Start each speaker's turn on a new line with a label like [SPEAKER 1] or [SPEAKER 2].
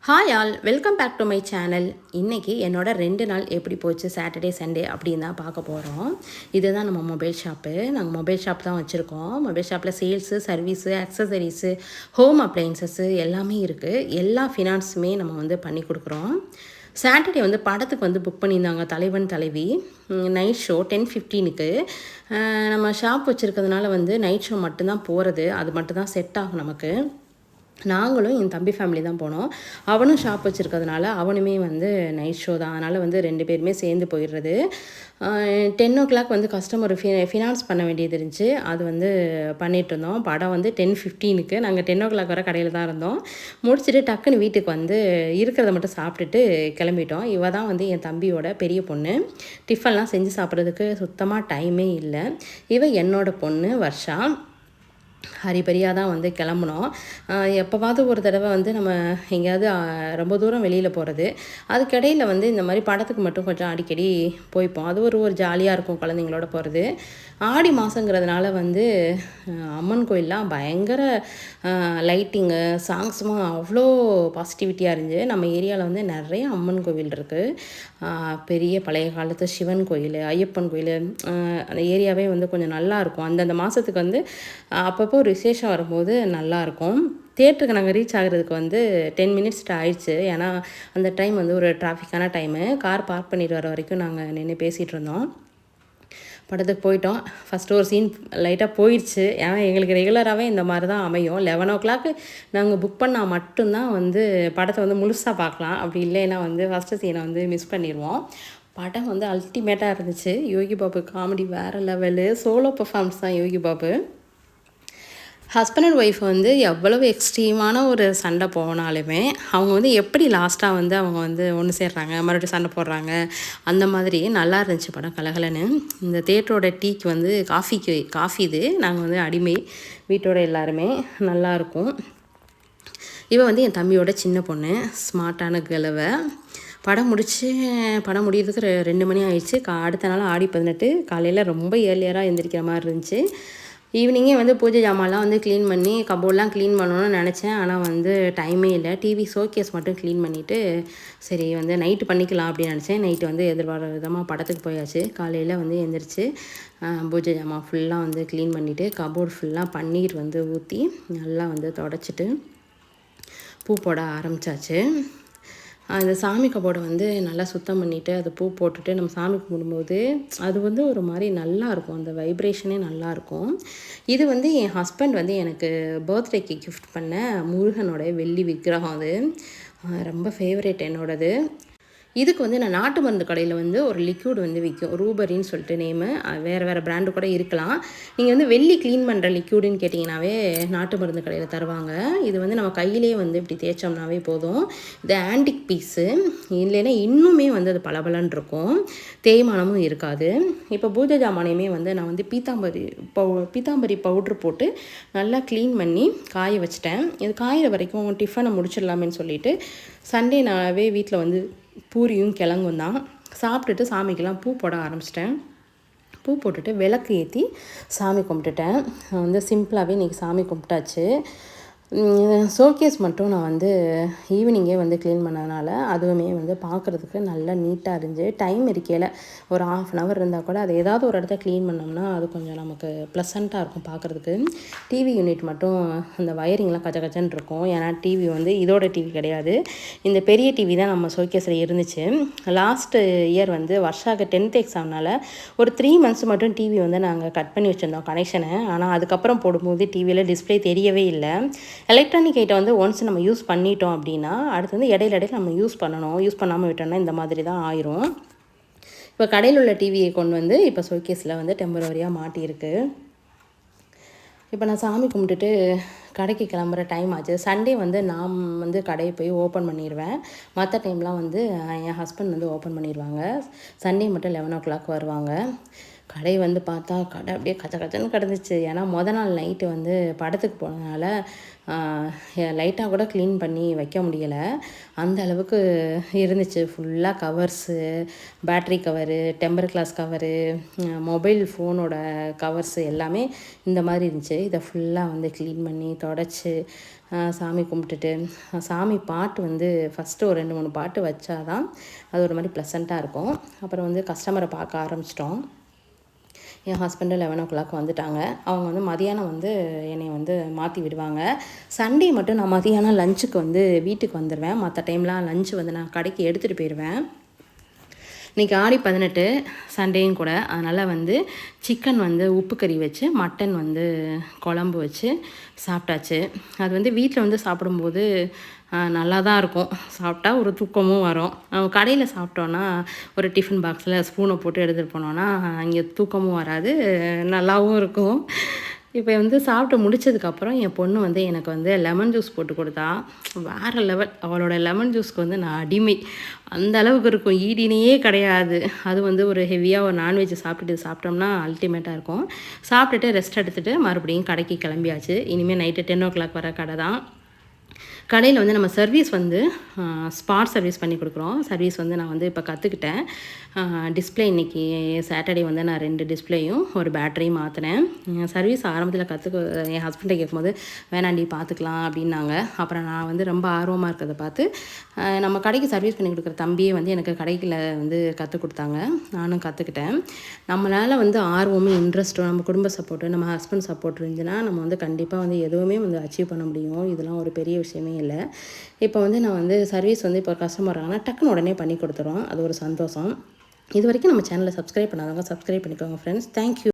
[SPEAKER 1] Hi all, welcome back to my channel. இன்றைக்கி என்னோட 2 நாள் எப்படி போச்சு, சாட்டர்டே சண்டே அப்படின்னு தான் பார்க்க போகிறோம். இதுதான் நம்ம மொபைல் ஷாப்பு. நாங்கள் மொபைல் ஷாப் தான் வச்சுருக்கோம். மொபைல் ஷாப்பில் sales, service, accessories, home appliances எல்லாமே இருக்குது. எல்லா ஃபினான்ஸுமே நம்ம வந்து பண்ணி கொடுக்குறோம். சாட்டர்டே வந்து படத்துக்கு வந்து புக் பண்ணியிருந்தாங்க தலைவன் தலைவி. நைட் ஷோ 10:15க்கு. நம்ம ஷாப் வச்சுருக்கிறதுனால வந்து நைட் ஷோ மட்டும்தான் போகிறது. அது மட்டும்தான் செட் ஆகும் நமக்கு. நாங்களும் என் தம்பி ஃபேமிலி தான் போனோம். அவனும் ஷாப் வச்சுருக்கிறதுனால அவனுமே வந்து நைட் ஷோ தான். அதனால் வந்து 2 பேருமே சேர்ந்து போயிடுறது. 10:00 வந்து கஸ்டமர் ஃபினான்ஸ் பண்ண வேண்டியது இருந்துச்சு. அது வந்து பண்ணிகிட்ருந்தோம். படம் வந்து 10:15க்கு. நாங்கள் 10:00 வரை கடையில் தான் இருந்தோம். முடிச்சுட்டு டக்குன்னு வீட்டுக்கு வந்து இருக்கிறத மட்டும் சாப்பிட்டுட்டு கிளம்பிட்டோம். இவ தான் வந்து என் தம்பியோட பெரிய பொண்ணு. டிஃபன்லாம் செஞ்சு சாப்பிட்றதுக்கு சுத்தமாக டைமே இல்லை. இவ என்னோட பொண்ணு வர்ஷா. ஹரிபரியாக தான் வந்து கிளம்புனோம். எப்போவாவது ஒரு தடவை வந்து நம்ம எங்கேயாவது ரொம்ப தூரம் வெளியில் போகிறது. அதுக்கிடையில் வந்து இந்த மாதிரி படத்துக்கு மட்டும் கொஞ்சம் அடிக்கடி போய்ப்போம். அது ஒரு ஜாலியாக இருக்கும் குழந்தைங்களோட போகிறது. ஆடி மாதங்கிறதுனால வந்து அம்மன் கோயிலெலாம் பயங்கர லைட்டிங்கு, சாங்ஸும் அவ்வளோ பாசிட்டிவிட்டியாக இருந்துச்சு. நம்ம ஏரியாவில் வந்து நிறைய அம்மன் கோவில் இருக்குது. பெரிய பழைய காலத்து சிவன் கோயில், ஐயப்பன் கோயில், அந்த ஏரியாவே வந்து கொஞ்சம் நல்லாயிருக்கும். அந்தந்த மாதத்துக்கு வந்து அப்பப்போ ஒரு விசேஷம் வரும்போது நல்லாயிருக்கும். தியேட்டருக்கு நாங்கள் ரீச் ஆகிறதுக்கு வந்து 10 மினிட்ஸ் ஆயிடுச்சு. ஏன்னா அந்த டைம் வந்து ஒரு டிராஃபிக்கான டைமு. கார் பார்க் பண்ணிட்டு வர வரைக்கும் நாங்கள் நின்று பேசிகிட்டு இருந்தோம். படத்துக்கு போயிட்டோம். ஃபஸ்ட்டு ஒரு சீன் லைட்டாக போயிடுச்சு. ஏன்னா எங்களுக்கு ரெகுலராகவே இந்த மாதிரி தான் அமையும். 11:00 நாங்கள் புக் பண்ணால் மட்டும்தான் வந்து படத்தை வந்து முழுசாக பார்க்கலாம். அப்படி இல்லைன்னா வந்து ஃபஸ்ட்டு சீனை வந்து மிஸ் பண்ணிடுவோம். படம் வந்து அல்டிமேட்டாக இருந்துச்சு. யோகி பாபு காமெடி வேறு லெவலு. சோலோ பெர்ஃபார்மன்ஸ் தான் Yogi Babu. Husband and wife வந்து எவ்வளவு எக்ஸ்ட்ரீமான ஒரு சண்டை போனாலுமே அவங்க வந்து எப்படி லாஸ்ட்டாக வந்து அவங்க வந்து ஒன்று சேர்றாங்க, மறுபடியும் சண்டை போடுறாங்க, அந்த மாதிரி நல்லா இருந்துச்சு படம் கலகலன்னு. இந்த தேட்டரோட டீக்கு வந்து காஃபி இது நாங்கள் வந்து அடிமை. வீட்டோட எல்லாருமே நல்லாயிருக்கும். இவன் வந்து என் தம்பியோட சின்ன பொண்ணு, ஸ்மார்ட்டான கிழவை. படம் முடியறதுக்கு 2 மணி ஆயிடுச்சு. அடுத்த நாள் ஆடி 18. காலையில் ரொம்ப ஏர்லியராக எழுந்திரிக்கிற மாதிரி இருந்துச்சு. ஈவினிங்கே வந்து பூஜை ஜாமான்லாம் வந்து க்ளீன் பண்ணி கபோர்ட்லாம் க்ளீன் பண்ணணும்னு நினச்சேன். ஆனால் வந்து டைமே இல்லை. டிவி ஷோகேஸ் மட்டும் க்ளீன் பண்ணிவிட்டு சரி வந்து நைட்டு பண்ணிக்கலாம் அப்படின்னு நினச்சேன். நைட்டு வந்து எதிர்பாராத விதமாக படத்துக்கு போயாச்சு. காலையில் வந்து எழுந்திரிச்சு பூஜை ஜாமான் ஃபுல்லாக வந்து க்ளீன் பண்ணிவிட்டு கபோர்டு ஃபுல்லாக பன்னீர் வந்து ஊற்றி நல்லா வந்து தொடச்சிட்டு பூ போட ஆரம்பித்தாச்சு. அந்த சாமி கபோர்டை வந்து நல்லா சுத்தம் பண்ணிவிட்டு அது பூ போட்டுட்டு நம்ம சாமி கும்பிடும்போது அது வந்து ஒரு மாதிரி நல்லாயிருக்கும். அந்த வைப்ரேஷனே நல்லாயிருக்கும். இது வந்து என் ஹஸ்பண்ட் வந்து எனக்கு பர்த்டேக்கு கிஃப்ட் பண்ண முருகனோட வெள்ளி விக்கிரகம். அது ரொம்ப ஃபேவரேட் என்னோடது. இதுக்கு வந்து நான் நாட்டு மருந்து கடையில் வந்து ஒரு லிக்யூட் வந்து விற்கும். ரூபரின்னு சொல்லிட்டு நேமு. வேறு பிராண்டு கூட இருக்கலாம். நீங்கள் வந்து வெள்ளி க்ளீன் பண்ணுற லிக்யூடுன்னு கேட்டிங்கனாவே நாட்டு மருந்து கடையில் தருவாங்க. இது வந்து நம்ம கையிலே வந்து இப்படி தேய்ச்சோம்னாவே போதும். இது ஆன்டிக் பீஸு. இல்லைன்னா இன்னுமே வந்து அது பளபளன்னு இருக்கும். தேய்மானமும் இருக்காது. இப்போ பூஜை ஜாமானையுமே வந்து நான் வந்து பீத்தாம்பரி பவுட்ரு போட்டு நல்லா க்ளீன் பண்ணி காய வச்சிட்டேன். இது காயிற வரைக்கும் டிஃபனை முடிச்சிடலாமேன்னு சொல்லிவிட்டு சண்டே நாளாவே வீட்டில் வந்து பூரியும் கிழங்கும் தான். சாப்பிட்டுட்டு சாமிக்கெல்லாம் பூ போட ஆரம்பிச்சிட்டேன். பூ போட்டுட்டு விளக்கு ஏற்றி சாமி கும்பிட்டுட்டேன். வந்து சிம்பிளாகவே இன்றைக்கி சாமி கும்பிட்டாச்சு. ஷோகேஸ் மட்டும் நான் வந்து ஈவினிங்கே வந்து க்ளீன் பண்ணதுனால அதுவுமே வந்து பார்க்குறதுக்கு நல்லா நீட்டாக இருந்துச்சு. டைம் இருக்கையில் ஒரு 1/2 hour இருந்தால் கூட அது ஏதாவது ஒரு இடத்த க்ளீன் பண்ணோம்னா அது கொஞ்சம் நமக்கு ப்ளசண்ட்டாக இருக்கும் பார்க்குறதுக்கு. டிவி யூனிட் மட்டும் அந்த வயரிங்லாம் கச்சன்னு இருக்கும். ஏன்னா டிவி வந்து இதோட டிவி கிடையாது. இந்த பெரிய டிவி தான் நம்ம ஷோகேஸில் இருந்துச்சு. லாஸ்ட்டு இயர் வந்து வர்ஷாவுக்கு 10th எக்ஸாம்னால ஒரு 3 months மட்டும் டிவி வந்து நாங்கள் கட் பண்ணி வச்சுருந்தோம் கனெக்ஷனை. ஆனால் அதுக்கப்புறம் போடும்போது டிவியில் டிஸ்பிளே தெரியவே இல்லை. எலக்ட்ரானிக் ஐட்டம் வந்து ஒன்ஸ் நம்ம யூஸ் பண்ணிட்டோம் அப்படின்னா அடுத்து வந்து இடையில நம்ம யூஸ் பண்ணாமல் விட்டோம்னா இந்த மாதிரி தான் ஆயிரும். இப்போ கடையில் உள்ள டிவியை கொண்டு வந்து இப்போ ஷோகேஸில் வந்து டெம்பரவரியாக மாட்டியிருக்கு. இப்போ நான் சாமி கும்பிட்டுட்டு கடைக்கு கிளம்புற டைம் ஆச்சு. சண்டே வந்து நான் வந்து கடையை போய் ஓப்பன் பண்ணிடுவேன். மற்ற டைம்லாம் வந்து என் ஹஸ்பண்ட் வந்து ஓப்பன் பண்ணிடுவாங்க. சண்டே மட்டும் 11:00 வருவாங்க. கடை வந்து பார்த்தா கடை அப்படியே கச்சன்னு கிடந்துச்சு. ஏன்னா நாள் நைட்டு வந்து படத்துக்கு போனதுனால லைட்டாக கூட க்ளீன் பண்ணி வைக்க முடியலை. அந்த அளவுக்கு இருந்துச்சு. ஃபுல்லாக covers, battery cover, temper glass cover, mobile ஃபோனோட கவர்ஸு எல்லாமே இந்த மாதிரி இருந்துச்சு. இதை ஃபுல்லாக வந்து க்ளீன் பண்ணி தொடச்சி சாமி கும்பிட்டுட்டு சாமி பாட்டு வந்து ஃபஸ்ட்டு ஒரு 2 3 பாட்டு வச்சா தான் அது ஒரு மாதிரி ப்ளசண்ட்டாக இருக்கும். அப்புறம் வந்து கஸ்டமரை பார்க்க ஆரம்பிச்சிட்டோம். என் ஹஸ்பண்டு 11 வந்துட்டாங்க. அவங்க வந்து மதியானம் வந்து என்னை வந்து மாற்றி விடுவாங்க. சண்டே மட்டும் நான் மதியானம் லஞ்சுக்கு வந்து வீட்டுக்கு வந்துடுவேன். மற்ற டைம்லாம் லஞ்சு வந்து நான் கடைக்கு எடுத்துகிட்டு போயிடுவேன். இன்றைக்கி ஆடி 18 சண்டேயும் கூட, அதனால் வந்து சிக்கன் வந்து உப்பு கறி வச்சு மட்டன் வந்து குழம்பு வச்சு சாப்பிட்டாச்சு. அது வந்து வீட்டில் வந்து சாப்பிடும்போது நல்லா தான் இருக்கும். சாப்பிட்டா ஒரு தூக்கமும் வரும். நம்ம கடையில் சாப்பிட்டோன்னா ஒரு டிஃபன் பாக்ஸில் ஸ்பூனை போட்டு எடுத்துகிட்டு போனோன்னா இங்கே தூக்கமும் வராது, நல்லாவும் இருக்கும். இப்போ வந்து சாப்பிட்டு முடிச்சதுக்கப்புறம் என் பொண்ணு வந்து எனக்கு வந்து லெமன் ஜூஸ் போட்டு கொடுத்தா. வேறு லெவல். அவளோட லெமன் ஜூஸ்க்கு வந்து நான் அடிமை. அந்த அளவுக்கு இருக்கும். ஈடினையே கிடையாது. அது வந்து ஒரு ஹெவியாக ஒரு நான்வெஜ் சாப்பிட்டோம்னா அல்டிமேட்டாக இருக்கும். சாப்பிட்டுட்டு ரெஸ்ட் எடுத்துகிட்டு மறுபடியும் கடைக்கு கிளம்பியாச்சு. இனிமேல் நைட்டு 10 வர கடை தான். கடையில் வந்து நம்ம சர்வீஸ் வந்து ஸ்பாட் சர்வீஸ் பண்ணி கொடுக்குறோம். சர்வீஸ் வந்து நான் வந்து இப்போ கற்றுக்கிட்டேன். டிஸ்பிளே இன்றைக்கி சாட்டர்டே வந்து நான் 2 டிஸ்பிளேயும் ஒரு பேட்டரியும் மாற்றினேன். சர்வீஸ் ஆரம்பத்தில் என் ஹஸ்பண்டை கேட்கும்போது வேணாண்டி பார்த்துக்கலாம் அப்படின்னாங்க. அப்புறம் நான் வந்து ரொம்ப ஆர்வமாக இருக்கிறத பார்த்து நம்ம கடைக்கு சர்வீஸ் பண்ணி கொடுக்குற தம்பியே வந்து எனக்கு கடையில் வந்து கற்றுக் கொடுத்தாங்க. நானும் கற்றுக்கிட்டேன். நம்மளால் வந்து ஆர்வமும் இன்ட்ரெஸ்ட்டும் நம்ம குடும்ப சப்போர்ட்டு நம்ம ஹஸ்பண்ட் சப்போர்ட் இருந்துச்சுன்னா நம்ம வந்து கண்டிப்பாக வந்து எதுவுமே வந்து அச்சீவ் பண்ண முடியும். இதெல்லாம் ஒரு பெரிய விஷயமே இல்லை. இப்போ வந்து நான் வந்து சர்வீஸ் வந்து இப்போ கஸ்டமர் வராங்கன்னா டக்குன்னு உடனே பண்ணி கொடுத்துறோம். அது ஒரு சந்தோஷம். இது வரைக்கும் நம்ம சேனலை சப்ஸ்கிரைப் பண்ணாதவங்க சப்ஸ்கிரைப் பண்ணிக்கோங்க ஃப்ரெண்ட்ஸ். தேங்க்யூ.